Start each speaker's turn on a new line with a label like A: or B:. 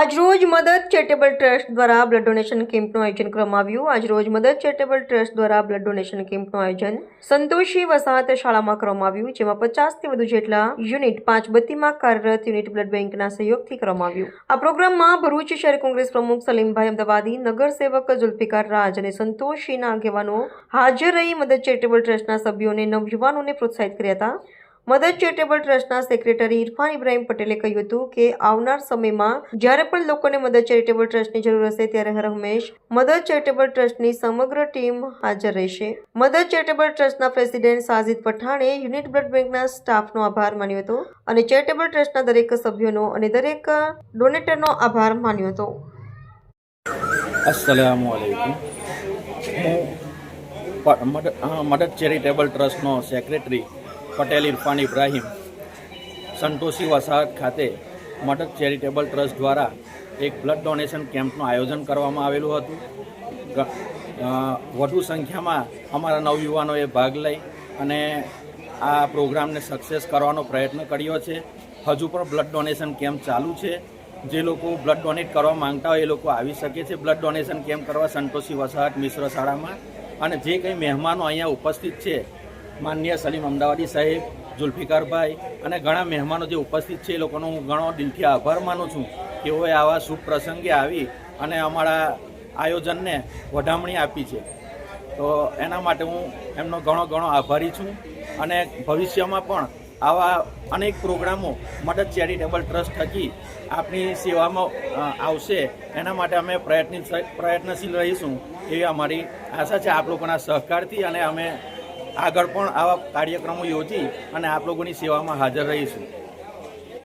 A: આજરોજ મદદ charitable trust દ્વારા બ્લડ ડોનેશન કેમ્પનું આયોજન કરવામાં આવ્યું. આજરોજ મદદ ચેરિટેબલ ટ્રસ્ટ દ્વારા બ્લડ ડોનેશન કેમ્પનું આયોજન સંતોષી વસાહત શાળામાં કરવામાં આવ્યું, જેમાં 50થી વધુ જેટલા યુનિટ 5 બત્તીમાં કાર્યરત યુનિટ બ્લડ બેંકના સહયોગથી કરવામાં આવ્યું. આ પ્રોગ્રામમાં ભરૂચ શહેર કોંગ્રેસ પ્રમુખ સલીમભાઈ અમદાવાદી, નગરસેવક જુલ્ફિકાર રાજ અને સંતોષીના આગેવાનો હાજર રહી મદદ ચેરિટેબલ ટ્રસ્ટના સભ્યોને નવયુવાનોને પ્રોત્સાહિત કર્યા હતા. મદદ ચેરિટેબલ ટ્રસ્ટના સેક્રેટરી ઇરફાન ઇબ્રાહીમ પટેલે કહ્યું હતું કે આવનાર સમયમાં જ્યારે પણ લોકોને મદદ ચેરિટેબલ ટ્રસ્ટની જરૂર હશે ત્યારે હર હંમેશ મદદ ચેરિટેબલ ટ્રસ્ટની સમગ્ર ટીમ હાજર રહેશે. મદદ ચેરિટેબલ ટ્રસ્ટના પ્રેસિડેન્ટ સાજિદ પઠાણે યુનિટ બ્લડ બેંકના સ્ટાફનો આભાર માન્યો હતો અને ચેરિટેબલ ટ્રસ્ટના દરેક સભ્યોનો અને દરેક ડોનેટરનો આભાર માન્યો હતો.
B: અસ્સલામુઅલૈકુમ. હું મદદ ચેરિટેબલ ટ્રસ્ટનો સેક્રેટરી પટેલ ઇરફાન ઇબ્રાહીમ સંતોષી વસાહત ખાતે મદદ ચેરિટેબલ ટ્રસ્ટ દ્વારા એક બ્લડ ડોનેશન કેમ્પનું આયોજન કરવામાં આવેલું હતું. વધુ સંખ્યામાં અમારા નવયુવાનોએ ભાગ લઈ અને આ પ્રોગ્રામને સક્સેસ કરવાનો પ્રયત્ન કર્યો છે. હજુ પણ બ્લડ ડોનેશન કેમ્પ ચાલુ છે. જે લોકો બ્લડ ડોનેટ કરવા માંગતા હોય એ લોકો આવી શકે છે બ્લડ ડોનેશન કેમ્પ કરવા સંતોષી વસાહત મિશ્ર શાળામાં. અને જે કંઈ મહેમાનો અહીંયા ઉપસ્થિત છે, માનનીય સલીમ અમદાવાદી સાહેબ, જુલ્ફિકારભાઈ અને ઘણા મહેમાનો જે ઉપસ્થિત છે એ લોકોનો હું ઘણો દિલથી આભાર માનું છું. તેઓએ આવા શુભ પ્રસંગે આવી અને અમારા આયોજનને વધામણી આપી છે. તો એના માટે હું એમનો ઘણો આભારી છું. અને ભવિષ્યમાં પણ આવા અનેક પ્રોગ્રામો મદદ ચેરિટેબલ ટ્રસ્ટ થકી આપણી સેવામાં આવશે. એના માટે અમે પ્રયત્નશીલ રહીશું એવી અમારી આશા છે આપ લોકોના સહકારથી. અને અમે આગળ પણ આવા કાર્યક્રમો યોજી અને આપ લોકોની સેવામાં હાજર રહીશું.